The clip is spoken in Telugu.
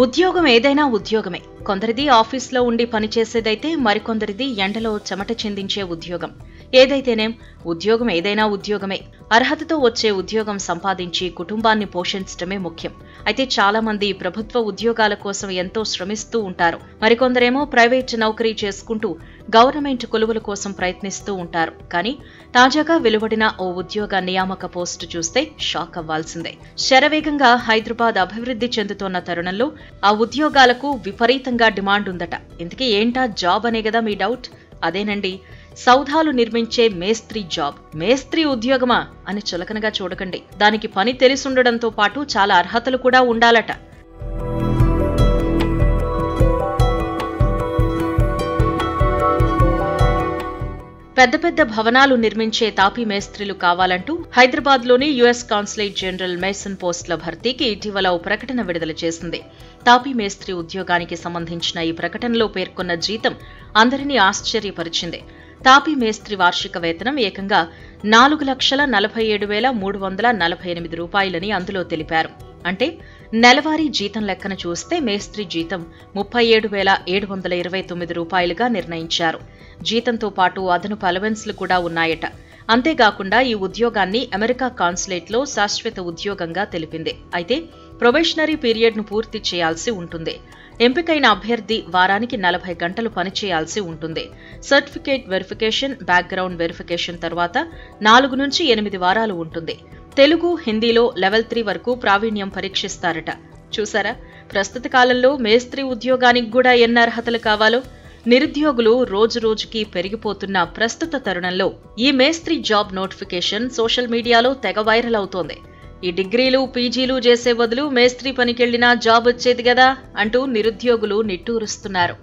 ఉద్యోగం ఏదైనా ఉద్యోగమే. కొందరిది ఆఫీస్లో ఉండి పనిచేసేదైతే మరికొందరిది ఎండలో చెమట చిందించే ఉద్యోగం. ఏదైతేనేం ఉద్యోగం ఏదైనా ఉద్యోగమే. అర్హతతో వచ్చే ఉద్యోగం సంపాదించి కుటుంబాన్ని పోషించడమే ముఖ్యం. అయితే చాలా మంది ప్రభుత్వ ఉద్యోగాల కోసం ఎంతో శ్రమిస్తూ ఉంటారు. మరికొందరేమో ప్రైవేట్ నౌకరీ చేసుకుంటూ గవర్నమెంట్ కొలువుల కోసం ప్రయత్నిస్తూ ఉంటారు. కానీ తాజాగా వెలువడిన ఓ ఉద్యోగ నియామక పోస్టు చూస్తే షాక్ అవ్వాల్సిందే. శరవేగంగా హైదరాబాద్ అభివృద్ధి చెందుతోన్న తరుణంలో ఆ ఉద్యోగాలకు విపరీతంగా డిమాండ్ ఉందట. ఇంతకీ ఏంటా జాబ్ అనే కదా మీ డౌట్? అదేనండి, సౌధాలు నిర్మించే మేస్త్రీ జాబ్. మేస్త్రీ ఉద్యోగమా అని చులకనగా చూడకండి. దానికి పని తెలిసుండడంతో పాటు చాలా అర్హతలు కూడా ఉండాలట. పెద్ద పెద్ద భవనాలు నిర్మించే తాపీ మేస్త్రీలు కావాలంటూ హైదరాబాద్లోని యుఎస్ కాన్సులేట్ జనరల్ మేసన్ పోస్టుల భర్తీకి ఇటీవల ఓ ప్రకటన విడుదల చేసింది. తాపీ మేస్త్రీ ఉద్యోగానికి సంబంధించిన ఈ ప్రకటనలో పేర్కొన్న జీతం అందరినీ ఆశ్చర్యపరిచింది. తాపీ మేస్త్రీ వార్షిక వేతనం ఏకంగా 4,47,348 రూపాయలని అందులో తెలిపారు. అంటే నెలవారీ జీతం లెక్కన చూస్తే మేస్త్రీ జీతం 37,729 రూపాయలుగా నిర్ణయించారు. జీతంతో పాటు అదనపు అలవెన్స్లు కూడా ఉన్నాయట. అంతేకాకుండా ఈ ఉద్యోగాన్ని అమెరికా కాన్సులేట్లో శాశ్వత ఉద్యోగంగా తెలిపింది. అయితే ప్రొబేషనరీ పీరియడ్ను పూర్తి చేయాల్సి ఉంటుంది. ఎంపికైన అభ్యర్థి వారానికి 40 గంటలు పనిచేయాల్సి ఉంటుంది. సర్టిఫికేట్ వెరిఫికేషన్, బ్యాక్గ్రౌండ్ వెరిఫికేషన్ తర్వాత 4 నుంచి 8 వారాలు ఉంటుంది. తెలుగు, హిందీలో లెవెల్ 3 వరకు ప్రావీణ్యం పరీక్షిస్తారట. చూసారా, ప్రస్తుత కాలంలో మేస్త్రీ ఉద్యోగానికి కూడా ఎన్ని అర్హతలు కావాలో. నిరుద్యోగులు రోజురోజుకి పెరిగిపోతున్న ప్రస్తుత తరుణంలో ఈ మేస్త్రీ జాబ్ నోటిఫికేషన్ సోషల్ మీడియాలో తెగ వైరల్ అవుతోంది. ఈ డిగ్రీలు, పీజీలు చేసే బదులు మేస్త్రీ పనికెళ్లినా జాబ్ వచ్చేది కదా అంటూ నిరుద్యోగులు నిట్టూరుస్తున్నారు.